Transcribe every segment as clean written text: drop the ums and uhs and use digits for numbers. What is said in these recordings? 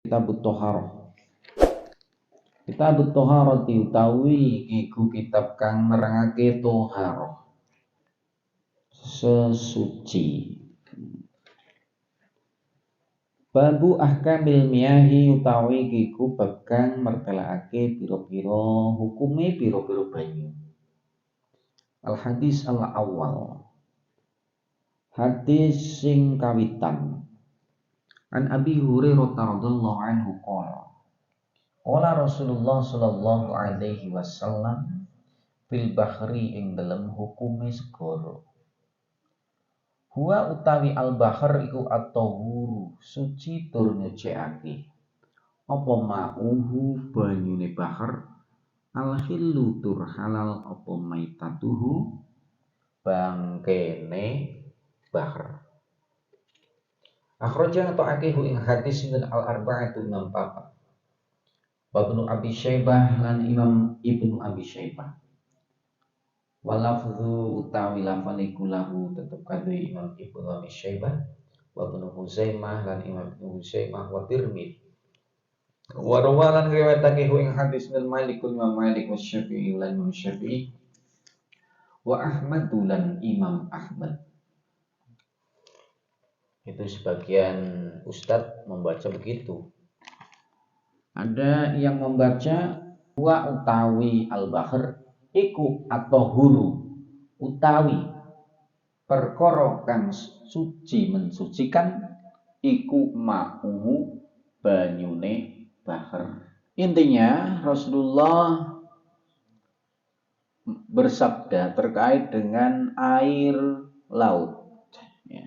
Kitabut Thaharah. Kitabut Thaharah utawi iku kitab kang nerangake thaharah, sesuci. Babu ahkamil miyahi utawi iku bab kang mertelakake pira-pira hukume pira-pira banyu. Al hadis al awal. Hadis sing kawitan. An Abi Hurairah radhiyallahu anhu qala Qala Rasulullah sallallahu alaihi wasallam fil bahri ing dalem hukume segara. Huwa utawi al bahr iku at-tahuru suci tur nyucikake. Apa ma'uhu banyune bahr al hillu tur halal apa maitatuhu bangkene bahr. Akhraja ata'akehu ing hadis sinten al arba'atu imam papat. Ibnu Abi Syaibah lan Imam Ibnu Abi Syaibah. Walafzu utawi lafaliku lahu tetep kadhe Imam Ibnu Abi Syaibah wa Ibnu Huzaimah lan Imam Ibnu Huzaimah wa Tirmidzi. Wa rawalan riwayatake ing hadis min Malikul Imam Malik wa Syafi'i lan Imam Syafi'i wa Ahmad lan Imam Ahmad. Itu sebagian ustadz membaca begitu. Ada yang membaca wa utawi al-bahr iku at-tahuru utawi perkara kang suci mensucikan iku ma'uhu banyune bahr. Intinya Rasulullah bersabda terkait dengan air laut. Ya.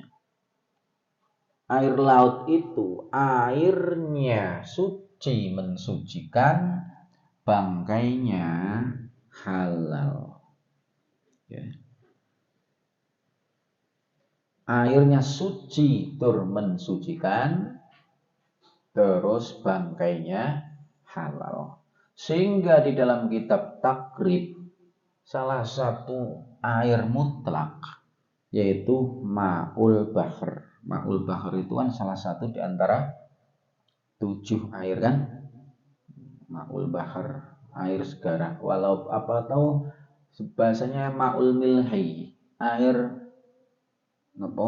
Air laut itu airnya suci mensucikan, bangkainya halal. Ya. Airnya suci tur mensucikan, terus bangkainya halal. Sehingga di dalam kitab Takrib salah satu air mutlak yaitu ma'ul bahr. Ma'ul bahr itu kan salah satu di antara 7 air kan. Ma'ul bahr, air segara. Walau apa tahu bahasanya ma'ul milhi, air apa?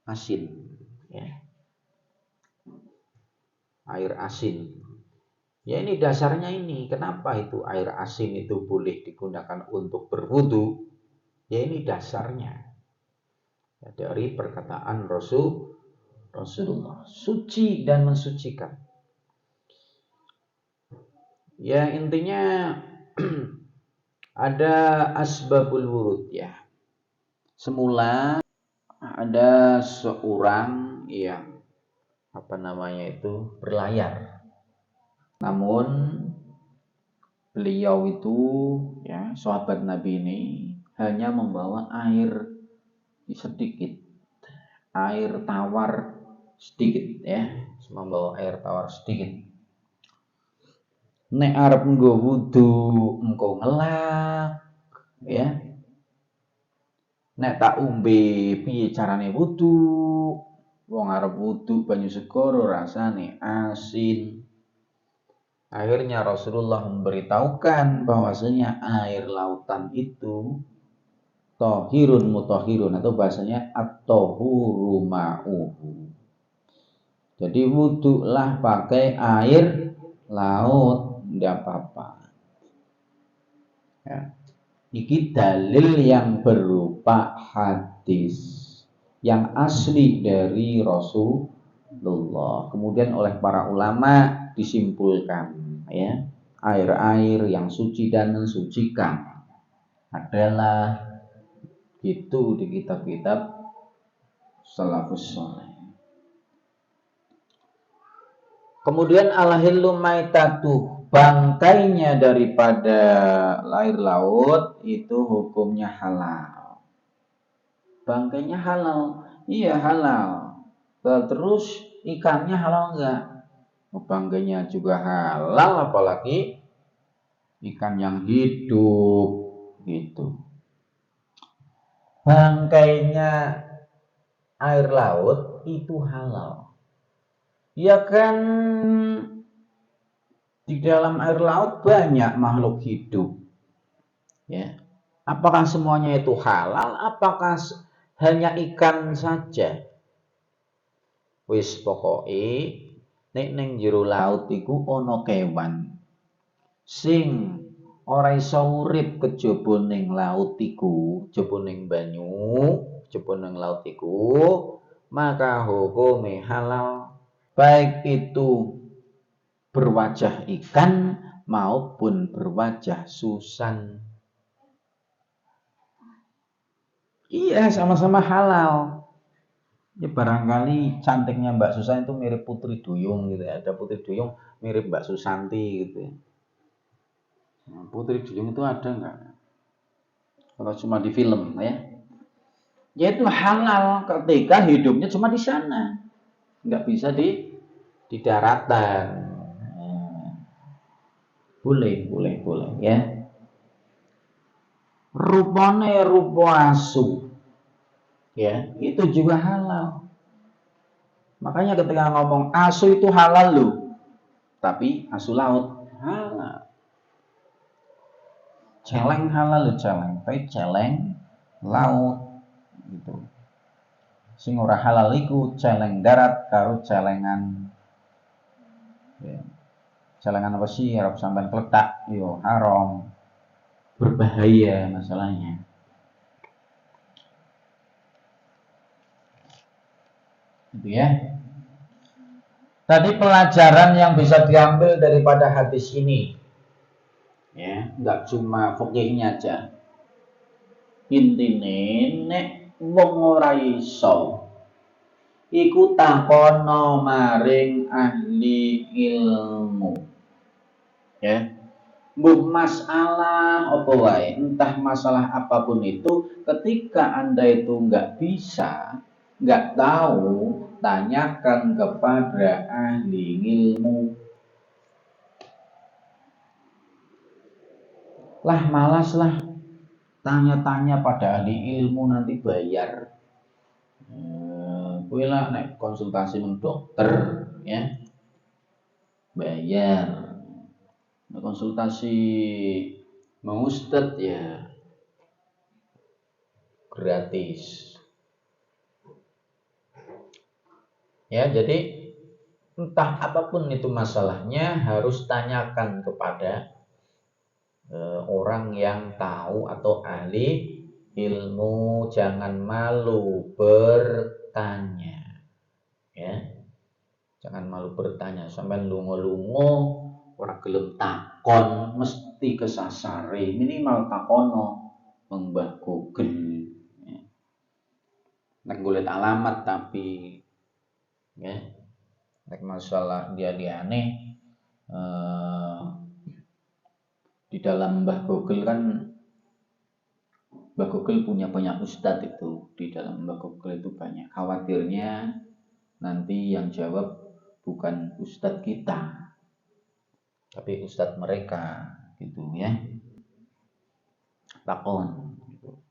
Asin, ya. Air asin. Ya ini dasarnya ini. Kenapa itu air asin itu boleh digunakan untuk berwudu? Ya ini dasarnya. Ya, dari perkataan Rasulullah, suci dan mensucikan. Ya intinya ada asbabul wurud ya. Semula ada seorang yang berlayar. Namun beliau itu ya sahabat Nabi ini hanya membawa air sedikit, air tawar sedikit ya, membawa air tawar sedikit. Nek arep nggo wudu engko ngelak ya. Nek tak umbe piye carane wudu? Wong arep wudu banyu segara rasane asin. Akhirnya Rasulullah memberitahukan bahwasanya air lautan itu tahirun mutahhirun atau bahasanya at-tahuru ma'uhu. Jadi wudulah pakai air laut, enggak apa-apa. Ya. Iki dalil yang berupa hadis yang asli dari Rasulullah. Kemudian oleh para ulama disimpulkan ya, air-air yang suci dan mensucikan adalah itu di kitab-kitab salafus saleh. Kemudian al-hillu maitatu, bangkainya daripada air laut itu hukumnya halal. Bangkainya halal, iya halal. Terus ikannya halal enggak? Bangkainya juga halal, apalagi ikan yang hidup gitu. Bangkainya air laut itu halal. Ya kan di dalam air laut banyak makhluk hidup. Ya. Apakah semuanya itu halal? Apakah hanya ikan saja? Wis pokoke nek ning jero laut iku ana kewan sing ora iso urip kejaba ning laut iku, jaba ning banyu, jaba ning laut iku, maka hukume halal. Baik itu berwajah ikan maupun berwajah susan. Iya, sama-sama halal. Ya barangkali cantiknya Mbak Susan itu mirip Putri Duyung gitu ya. Ada Putri Duyung mirip Mbak Susanti gitu ya. Nah, Putri Duyung itu ada nggak? Kalau cuma di film ya. Ya itu halal ketika hidupnya cuma di sana. Nggak bisa di daratan. Boleh ya. Rupane rupa asu. Ya, itu juga halal. Makanya ketika ngomong asu itu halal loh. Tapi asu laut halal. Celeng halal loh celeng, tapi celeng laut gitu. Sing ora halal iku celeng darat karo celengan. Ya. Celengan apa sih Arab sampean kletak yo haram. Berbahaya masalahnya. Gitu ya. Tadi pelajaran yang bisa diambil daripada hadis ini. Ya, enggak cuma fikihnya aja. Intine nek wong ora iso iku takono maring ahli ilmu. Ya. Mbuh masalah apa wae, entah masalah apapun itu, ketika Anda itu nggak bisa, nggak tahu, tanyakan kepada ahli ilmu. Lah malas lah, tanya-tanya pada ahli ilmu nanti bayar. Kuwi lah nek konsultasi dengan dokter ya, bayar. Nek konsultasi mau ustad ya gratis. Ya, jadi entah apapun itu masalahnya harus tanyakan kepada orang yang tahu atau ahli ilmu, jangan malu bertanya. Ya, jangan malu bertanya. Sampai lungo-lungo ora gelem takon mesti kesasare, minimal takono Mbah Google. Ya. Nek golek alamat tapi ya nek masalah dia aneh di dalam Mbah Google kan Mbah Google punya banyak ustadz itu di dalam Mbah Google itu banyak, khawatirnya nanti yang jawab bukan ustadz kita tapi ustadz mereka gitu ya, takon gitu.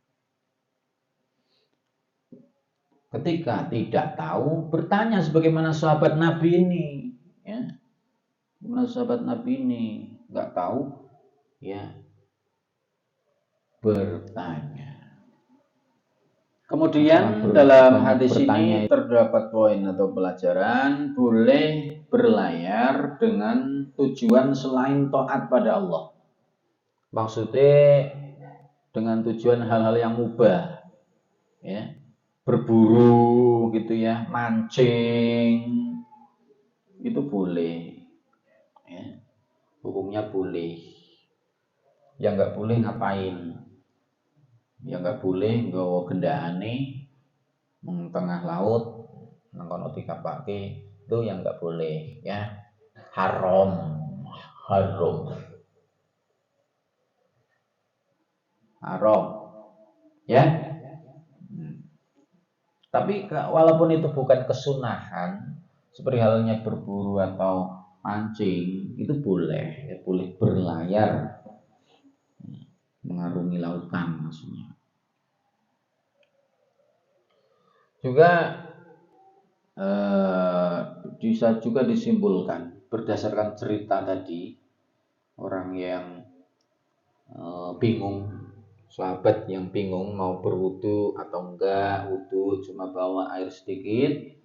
Ketika tidak tahu bertanya sebagaimana sahabat Nabi ini ya, bagaimana sahabat Nabi ini nggak tahu ya bertanya. Kemudian dalam hadis ini terdapat poin atau pelajaran boleh berlayar dengan tujuan selain taat pada Allah. Maksudnya dengan tujuan hal-hal yang mubah, ya, berburu gitu ya, mancing itu boleh, ya, hukumnya boleh. Yang nggak boleh ngapain? Yang nggak boleh nggawa gendakane tengah laut nang dikapake itu yang nggak boleh ya, haram ya. Tapi walaupun itu bukan kesunahan seperti halnya berburu atau mancing itu boleh ya, boleh berlayar mengarungi lautan maksudnya. Juga eh, bisa juga disimpulkan berdasarkan cerita tadi orang yang bingung, sahabat yang bingung mau berwudu atau enggak, wudu cuma bawa air sedikit.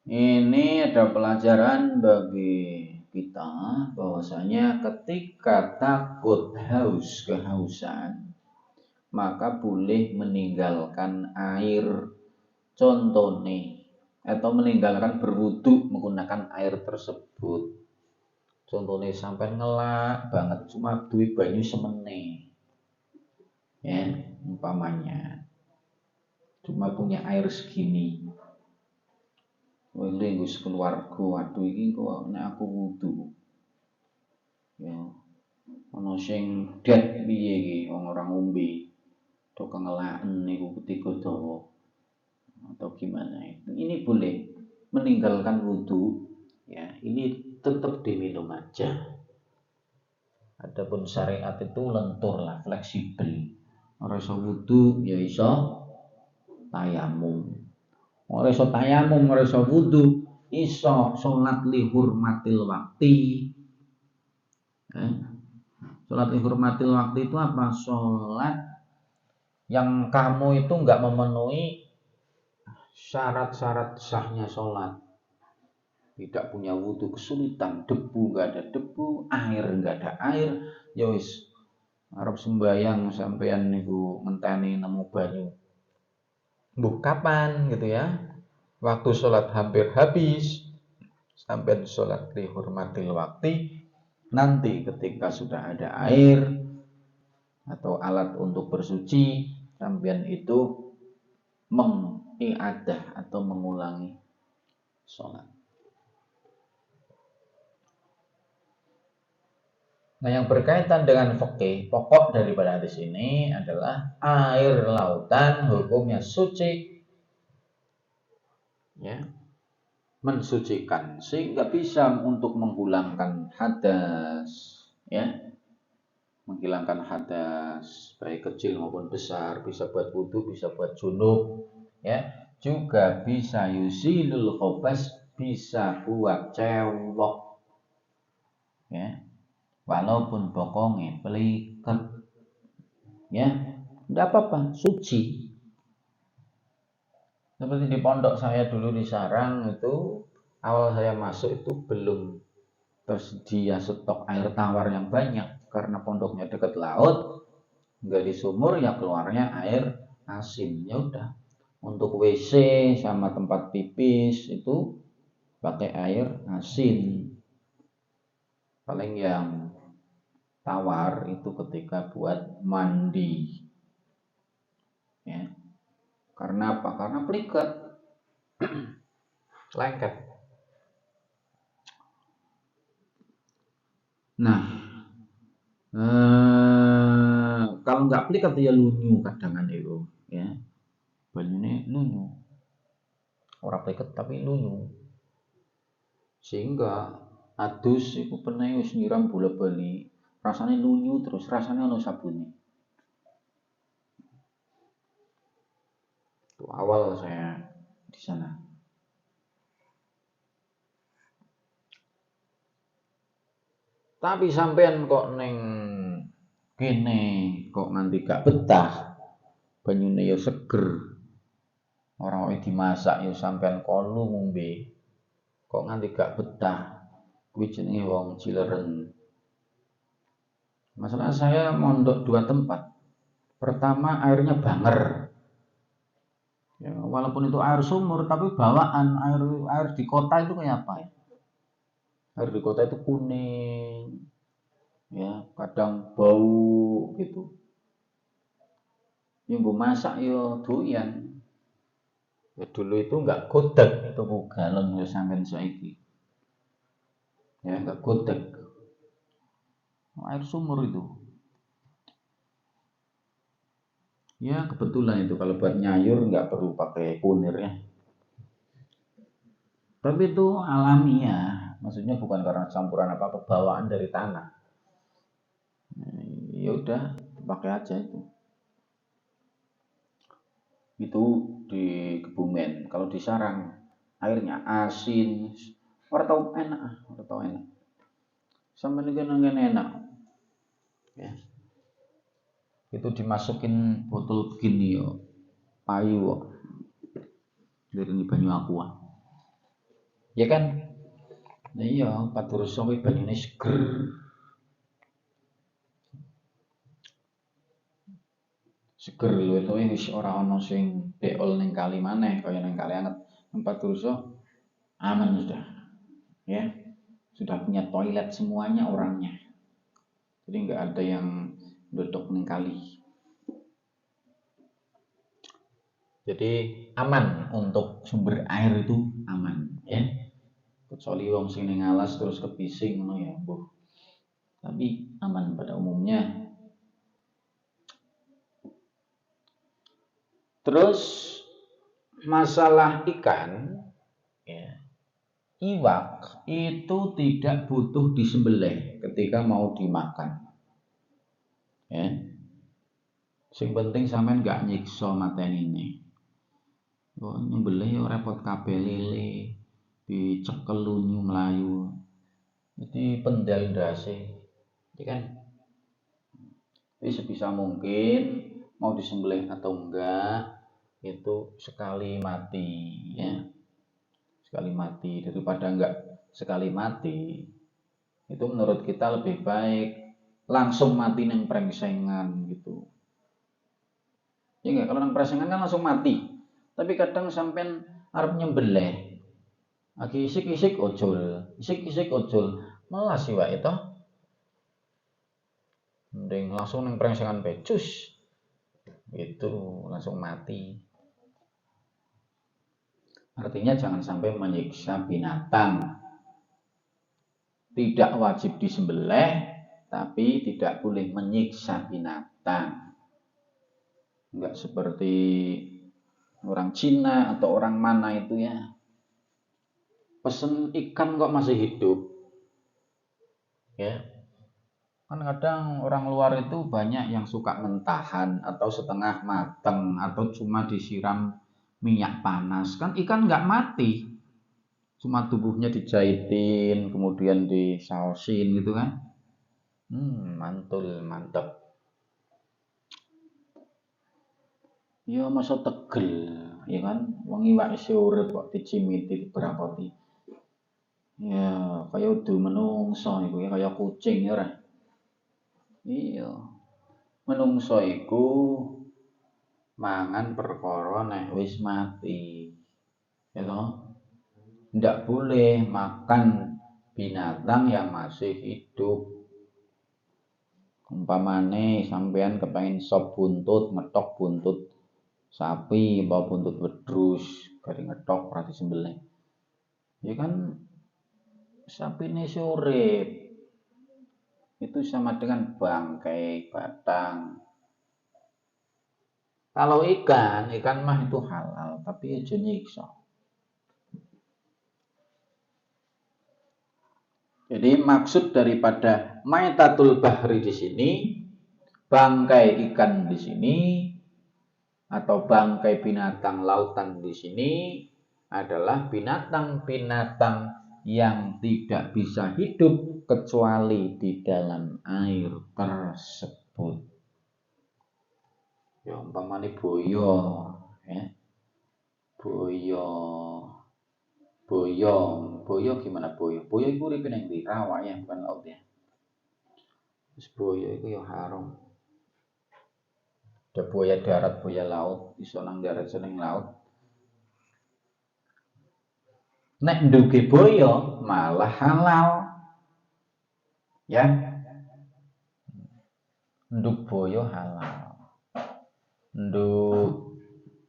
Ini ada pelajaran bagi kita bahwasanya ketika takut haus kehausan, maka boleh meninggalkan air contone atau meninggalkan berwudu menggunakan air tersebut. Contohnya sampai ngelak banget cuma duwe banyu semene, ya umpamanya cuma punya air segini. Wile nggus keluarga, aduh iki kok nek aku wudu. Ya, ana sing det piye iki wong ora ngombe. Tok ngelaken niku ketika dawa atau gimana. Ini boleh meninggalkan wudu, ya. Ini tetap diminum aja. Adapun syariat itu lentur lah, fleksibel. Ora iso wudu ya iso tayamum. Ora iso tayamum, ora iso wudu, iso salat li hurmatil wakti. Salat li hurmatil wakti itu apa? Salat yang kamu itu enggak memenuhi syarat-syarat sahnya salat. Tidak punya wudu, kesulitan, debu enggak ada debu, air enggak ada air, ya wis arep sembayang sampean niku ngenteni nemu banyu. Mbok kapan gitu ya? Waktu sholat hampir habis, sampai sholat dihormatil waktu, nanti ketika sudah ada air atau alat untuk bersuci, sampean itu mengiadah atau mengulangi sholat. Nah, yang berkaitan dengan fikih, pokok daripada hadis ini adalah air lautan hukumnya suci, ya, mensucikan sehingga bisa untuk menghilangkan hadas, ya, menghilangkan hadas baik kecil maupun besar, bisa buat wudu, bisa buat junub, ya, juga bisa yusilul khobas, bisa buat cewek, ya, walaupun bokongnya pelikat, ya, tidak apa-apa, suci. Seperti di pondok saya dulu di Sarang itu, awal saya masuk itu belum tersedia stok air tawar yang banyak karena pondoknya dekat laut, nggak di sumur, ya keluarnya air asin. Ya udah, untuk WC sama tempat pipis itu pakai air asin. Paling yang tawar itu ketika buat mandi, ya. Karena apa? Karena pelikat, lengket. Nah, kalau nggak pelikat ya lunyu kadangan itu, ya. Banyune lunyu. Ora pelikat tapi lunyu. Sehingga adus iku peneh wis nyiram bola-bali, rasane lunyu terus, rasane ono sabune. Itu awal saya di sana. Tapi sampean kok neng kene kok nganti gak betah, banyune ya seger. Orang kok dimasak ya sampean kolu ngombe. Kok nganti gak betah. Kuwi jenenge wong Cileren. Masalah saya mondok 2 tempat. Pertama airnya banger. Ya, walaupun itu air sumur tapi bawaan air di kota itu kayak apa ya? Air di kota itu kuning, ya kadang bau gitu. Yang gue masak yo doyan. Ya, dulu itu nggak godek itu galon ya sampean saiki. Ya nggak godek. Air sumur itu. Ya kebetulan itu kalau buat nyayur nggak perlu pakai kunir ya. Tapi itu alamiah, maksudnya bukan karena campuran apa-apa, bawaan dari tanah. Ya udah, pakai aja itu. Itu di Kebumen. Kalau di Sarang airnya asin, ora tau enak. Sampai ngen enak. Ya. Itu dimasukin botol begini yo, payu kok. Dari ini banyu aqua. Ya kan? Nah iya, Paturusa kuwi banyune seger. Seger luwih wis ora ana sing beol ning kali maneh kaya ning kali anget. Paturusa aman sudah. Ya. Sudah punya toilet semuanya orangnya. Jadi nggak ada yang duduk ning kali. Jadi aman untuk sumber air itu aman, ya. Kecuali wong sing ning alas terus kepising ngono ya, mbuh. Tapi aman pada umumnya. Terus masalah ikan, ya. Iwak itu tidak butuh disembelih ketika mau dimakan. Ya. Sing penting sampean gak nyiksa matenine. Kok nyembelih ya repot kabeh lele, dicekel lunyu melayu. Jadi pendal ndase. Ya kan? Jadi sebisa mungkin mau disembelih atau enggak itu sekali mati, ya. Sekali mati daripada enggak sekali mati. Itu menurut kita lebih baik langsung mati nang prengsengan gitu. Ya enggak, kalau nang prengsengan kan langsung mati. Tapi kadang sampean arep nyembelih. Lagi isik-isik ojol. Melas sih wae itu. Mending langsung nang prengsengan becus. Itu langsung mati. Artinya jangan sampai menyiksa binatang. Tidak wajib disembelih, tapi tidak boleh menyiksa binatang. Enggak seperti orang Cina atau orang mana itu ya. Pesen ikan kok masih hidup. Ya. Kan kadang orang luar itu banyak yang suka mentahan atau setengah mateng atau cuma disiram minyak panas. Kan ikan enggak mati. Cuma tubuhnya dijahitin, kemudian disausin gitu kan. Mantul, mantep. Ya masa tegel, ya kan? Wong iwak isih urip kok dicimiti diberapoti. Ya, kaya udu menungso iku ya kaya kucing ya ora. Iya. Menungso iku mangan perkara nek wis mati. Ya toh? Ndak boleh makan binatang yang masih hidup. Umpamane sampean kepengin sop buntut, ngetok buntut sapi, bawa buntut wedrus, kari ngetok ora disembelih. Ya kan sapine urip. Itu sama dengan bangkai batang. Kalau ikan mah itu halal, tapi aja nyiksa. Jadi maksud daripada maitatul bahri di sini, bangkai ikan di sini, atau bangkai binatang lautan di sini adalah binatang-binatang yang tidak bisa hidup kecuali di dalam air tersebut. Ya umpamane boyo, ya. Boyo gimana boyo? Boyo iku uripe ning ndi? Rawa ya, bukan laut ya. Terus boyo iku ya haram. Ada buaya darat, buaya laut, iso nang darat iso ning laut. Nek nduge boyo malah halal. Ya. Nduk boyo halal. Nduk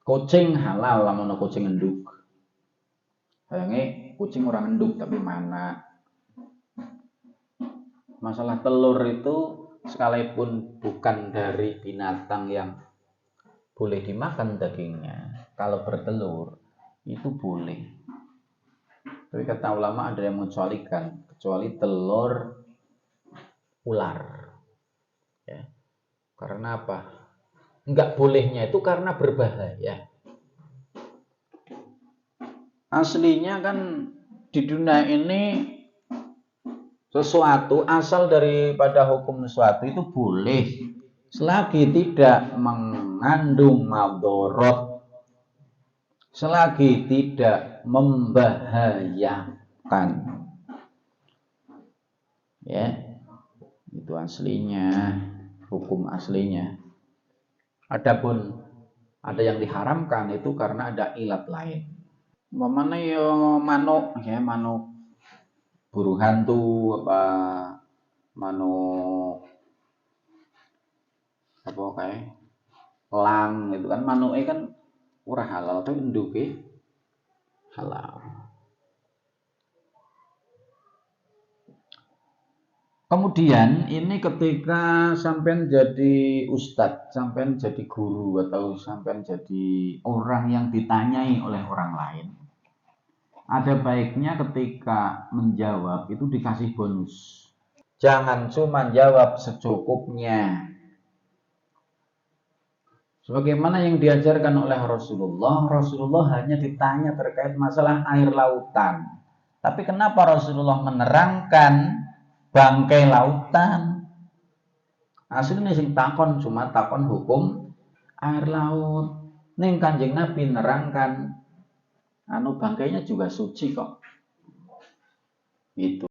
kucing halal lamun kucing nduk. Bayange kucing orang nduk tapi mana. Masalah telur itu sekalipun bukan dari binatang yang boleh dimakan dagingnya, kalau bertelur itu boleh. Tapi kata ulama ada yang mengecualikan, kecuali telur ular. Ya. Karena apa? Enggak bolehnya itu karena berbahaya. Aslinya kan di dunia ini sesuatu asal daripada hukum sesuatu itu boleh selagi tidak mengandung madorot, selagi tidak membahayakan. Ya, itu aslinya, hukum aslinya. Adapun ada yang diharamkan itu karena ada ilat lain. Umpamanya ya manuk, buru hantu apa manuk apa kayak elang itu kan manuke kan ora halal tapi induke halal. Kemudian ini ketika sampean jadi ustadz, sampean jadi guru atau sampean jadi orang yang ditanyai oleh orang lain, ada baiknya ketika menjawab itu dikasih bonus. Jangan cuma jawab secukupnya. Sebagaimana yang diajarkan oleh Rasulullah, Rasulullah hanya ditanya terkait masalah air lautan. Tapi kenapa Rasulullah menerangkan bangkai lautan? Aslinya sing takon cuma takon hukum air laut. Ning Kanjeng Nabi nerangkan bangkainya juga suci kok. Itu.